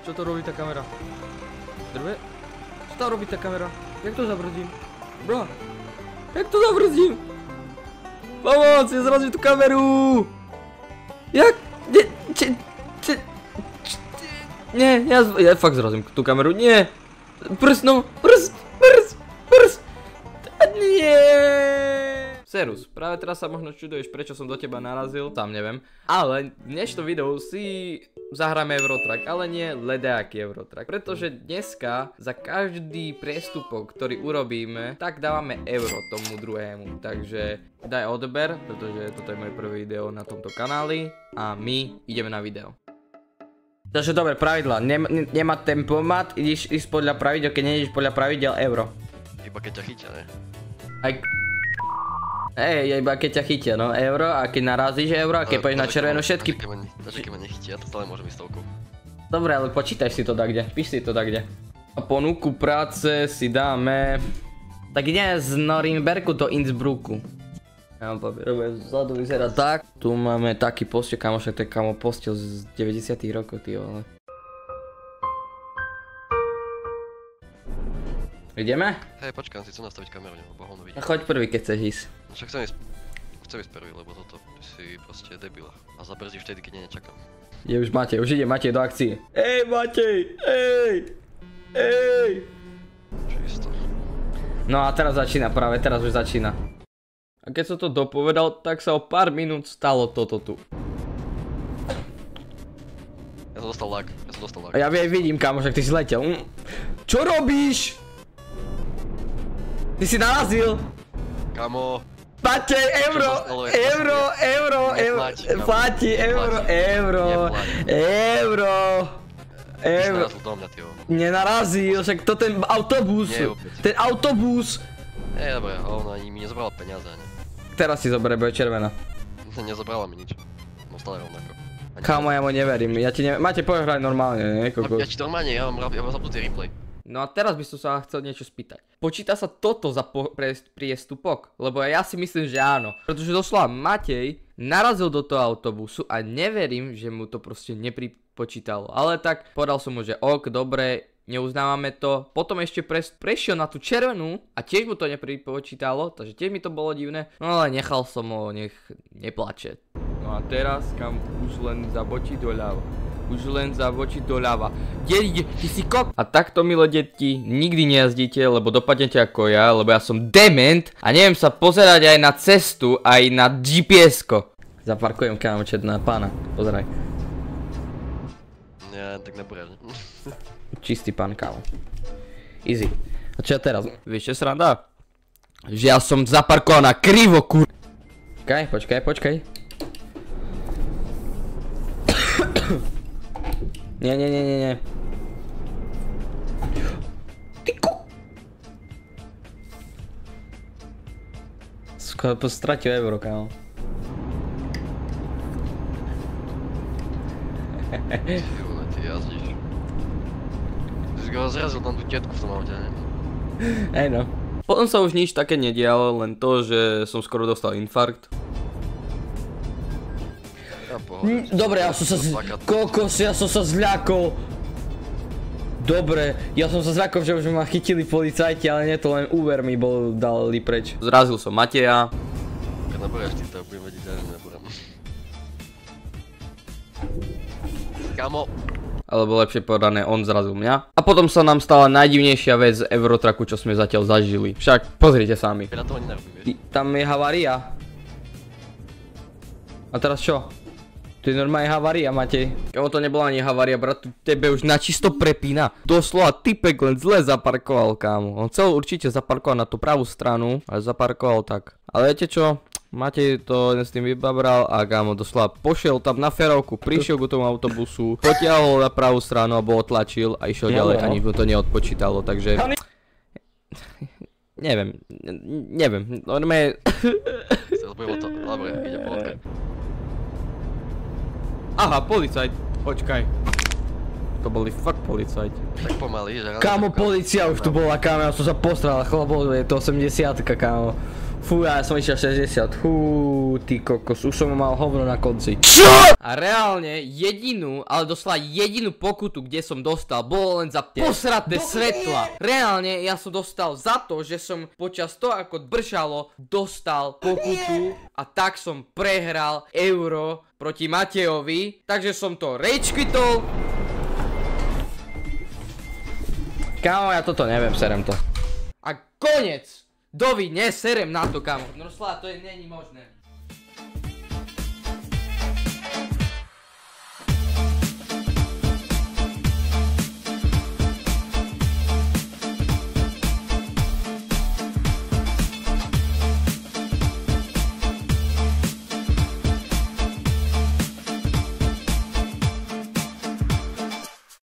Čo to robí tá kamera? Drve? Čo to robí tá kamera? Jak to zabrzdím? Bro! Jak to zabrzdím? Pomoc! Ja zrazím tú kameru! Jak? Nie, ja fakt zrazím tú kameru, nie! Prst, no! Prst! Nie! Serus, práve teraz sa možno čuduješ, prečo som do teba narazil, sám neviem. Ale v dnešnom videu si zahráme Eurotrack, ale nie ledáky Eurotrack. Pretože dneska za každý priestupok, ktorý urobíme, tak dávame euro tomu druhému. Takže daj odber, pretože toto je moje prvé video na tomto kanáli a my ideme na video. Takže dobre, pravidla, nemá tempomat, ideš podľa pravidel, keď nejdeš podľa pravidel euro. Iba keď ťa chytia, ne? Aj... iba keď ťa chytia, no, euro, a keď narazíš euro, a keď pôjdeš na červenú všetky... Takže keď ma nechytia, to stále môžem ísť stovkou. Dobre, ale počítaj si to dakde, píš si to dakde. A ponuku práce si dáme... Tak ideme z Norimberku do Innsbrucku. Ja mám papierové, vzadu vyzerá tak. Tu máme taký postiel, kamošek, to je kamo postiel z 90 rokov, ty vole. Ideme? Hej, počkám, si chcem nastaviť kameru, lebo ho vidím. Choď prvý, keď chceš ísť. Však chcem ísť prvý, lebo toto si proste debila. A zabrzdíš vtedy, keď nečakám. Je už Matej, už ide Matej do akcie. Ej Matej, ej! Čisto. No a teraz začína, práve teraz už začína. A keď som to dopovedal, tak sa o pár minút stalo toto tu. Ja som dostal lag, A ja vidím, kamošek, ty si letel. Čo robíš? Ty si narazil! Kamo! Matej, euro! Platí, euro! Nenarazil do mňa, tyjo. Nenarazil, však to ten autobus! Ten autobus! Nie, dobre, hovno, ani mi nezobrala peniaze, ne? Teraz si zoberie, bude červená. Nezobrala mi nič. No stále rovnako. Kámo, ja mu neverím, Matej, poď hrať normálne, nie? Ja ti normálne, ja mám zapnutý replay. No a teraz by som sa chcel niečo spýtať. Počíta sa toto za priestupok? Lebo ja si myslím, že áno. Pretože doslova Matej narazil do toho autobusu a neverím, že mu to proste nepripočítalo. Ale tak povedal som mu, že ok, dobre, neuznávame to. Potom ešte prešiel na tú červenú a tiež mu to nepripočítalo, takže tiež mi to bolo divné. No ale nechal som ho, nech neplače. No a teraz kam už len zabočí doľava. Už len zavočiť doľava. Ty si kok! A takto, milé deti, nikdy nejazdíte, lebo dopadnete ako ja, lebo ja som dement a neviem sa pozerať aj na cestu, aj na GPS-ko. Zaparkujem kámočet na pána, pozeraj. Ja, tak nebudem. Čistý pán, kámo. Easy. A čo teraz? Vieš čo sranda? Že ja som zaparkoval na krivo, kur... Počkaj. Nie. Ty ko... Skoro stratil euro, kámo. Ty jazdíš. Ty si ho zrazil tam tú tetku v tom aute, ne? Hej no. Potom sa už nič také nedialo, len to, že som skoro dostal infarkt. Dobre, ja som sa zľakol. Dobre, ja som sa zľakol, že už ma chytili policajti, ale nie to len Uber mi dali preč. Zrazil som Mateja. Keď nebudeš ty to, budem vedieť, že nebudem. Kamo. Alebo lepšie povedané, on zrazil mňa. A potom sa nám stala najdivnejšia vec z Eurotracku, čo sme zatiaľ zažili. Však pozrite sami. Ja na to ani nerobím, vieš. Tam je havária. A teraz čo? To je normálne havária, Matej. Kámo, to nebola ani havária, brat, tebe už načisto prepína. Doslova typek len zle zaparkoval, kámo. On chcel určite zaparkovať na tú pravú stranu, ale zaparkoval tak. Ale viete čo? Matej to s tým vybabral a kámo, doslova pošiel tam na ferovku, prišiel k tomu autobusu, potiahol na pravú stranu alebo otlačil a išiel ďalej, ani mu to neodpočítalo, takže... Neviem, normálne... Dobre, ide pohodka. Aha, policajt, počkaj. To boli fakt policajti. Tak pomaly, že... Kámo, policia už tu bola, kámo, ja som sa postral, chlapol, je to 80-ka, kámo. Fú, ja som išiel 60. Fú, ty kokos, už som mal hovno na konci. Čo? A reálne jedinú, ale doslova jedinú pokutu, kde som dostal, bolo len za posraté svetla. Reálne ja som dostal za to, že som počas toho, ako bršalo, dostal pokutu a tak som prehral euro proti Matejovi. Takže som to rage quitol. Kámo, ja toto neviem, serem to. A konec! Dovi, neserem na to, kamo. No slá, to není možné.